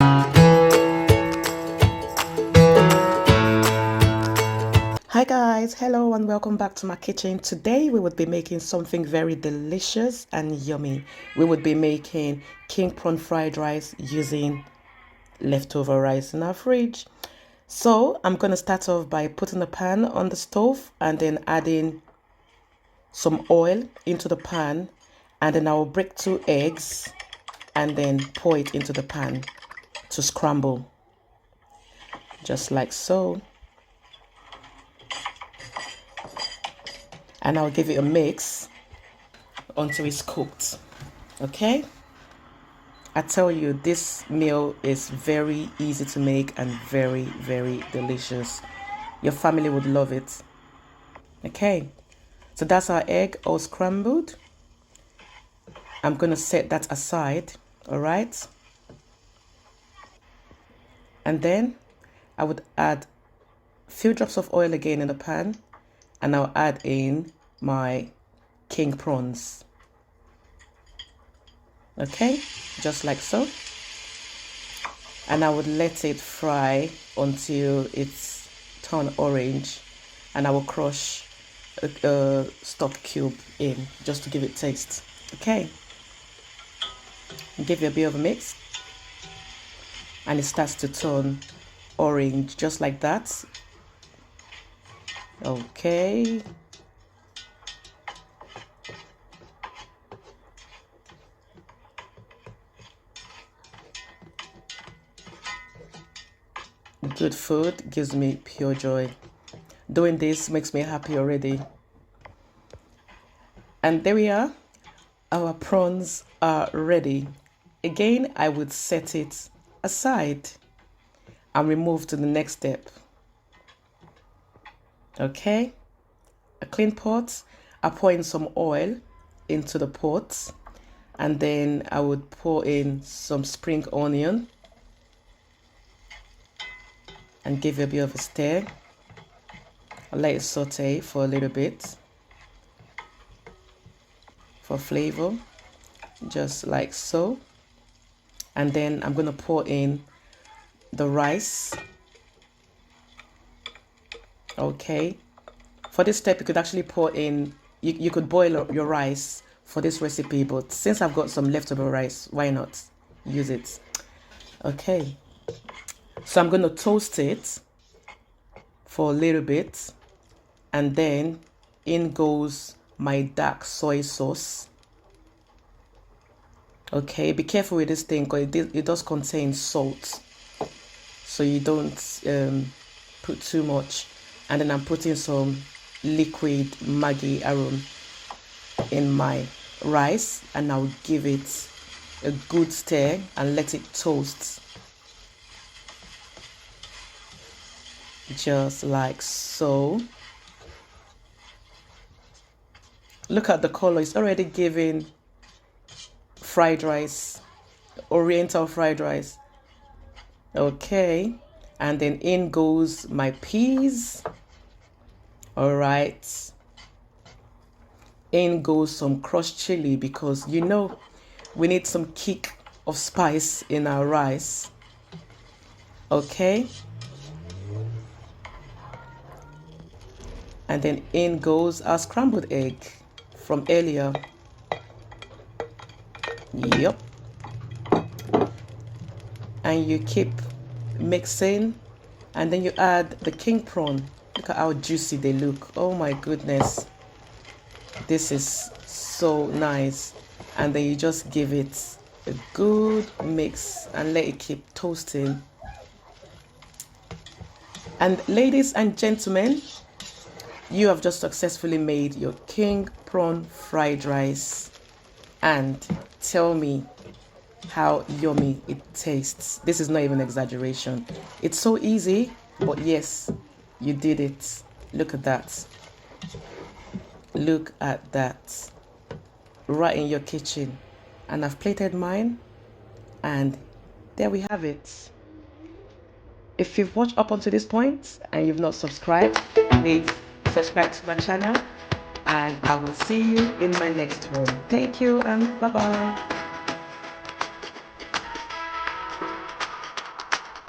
Hi guys, hello and welcome back to my kitchen. Today we would be making something very delicious and yummy. We would be making king prawn fried rice using leftover rice in our fridge. So I'm going to start off by putting the pan on the stove and then adding some oil into the pan, and then I will break 2 eggs and then pour it into the pan to scramble, just like so. And I'll give it a mix until it's cooked. Okay, I tell you, this meal is very easy to make and very, very delicious. Your family would love it. Okay, so that's our egg all scrambled. I'm going to set that aside. All right, and then I would add a few drops of oil again in the pan, and I'll add in my king prawns. Okay, just like so. And I would let it fry until it's turned orange, and I will crush a stock cube in just to give it taste. Okay, give it a bit of a mix, and it starts to turn orange just like that. Okay, good food gives me pure joy. Doing this makes me happy already. And there we are. Our prawns are ready. Again, I would set it aside and we move to the next step. Okay, a clean pot. I pour in some oil into the pot, and then I would pour in some spring onion and give it a bit of a stir. I'll let it saute for a little bit for flavor, just like so. And then I'm going to pour in the rice. Okay, for this step you could actually pour in, you could boil your rice for this recipe, but since I've got some leftover rice, why not use it? Okay, so I'm going to toast it for a little bit, and then in goes my dark soy sauce. Okay, be careful with this thing because it does contain salt, so you don't put too much. And then I'm putting some liquid maggi aroma in my rice, and I'll give it a good stir and let it toast, just like so. Look at the color, it's already giving fried rice, oriental fried rice. Okay, and then in goes my peas. All right, in goes some crushed chili, because you know we need some kick of spice in our rice. Okay, and then in goes our scrambled egg from earlier. Yep, and you keep mixing, and then you add the king prawn. Look at how juicy they look. Oh my goodness, this is so nice. And then you just give it a good mix and let it keep toasting. And ladies and gentlemen, you have just successfully made your king prawn fried rice. And tell me how yummy it tastes. This is not even exaggeration. It's so easy, but yes, you did it. Look at that. Look at that. Right in your kitchen. And I've plated mine, and there we have it. If you've watched up until this point and you've not subscribed, please subscribe to my channel, and I will see you in my next one. Thank you and bye bye.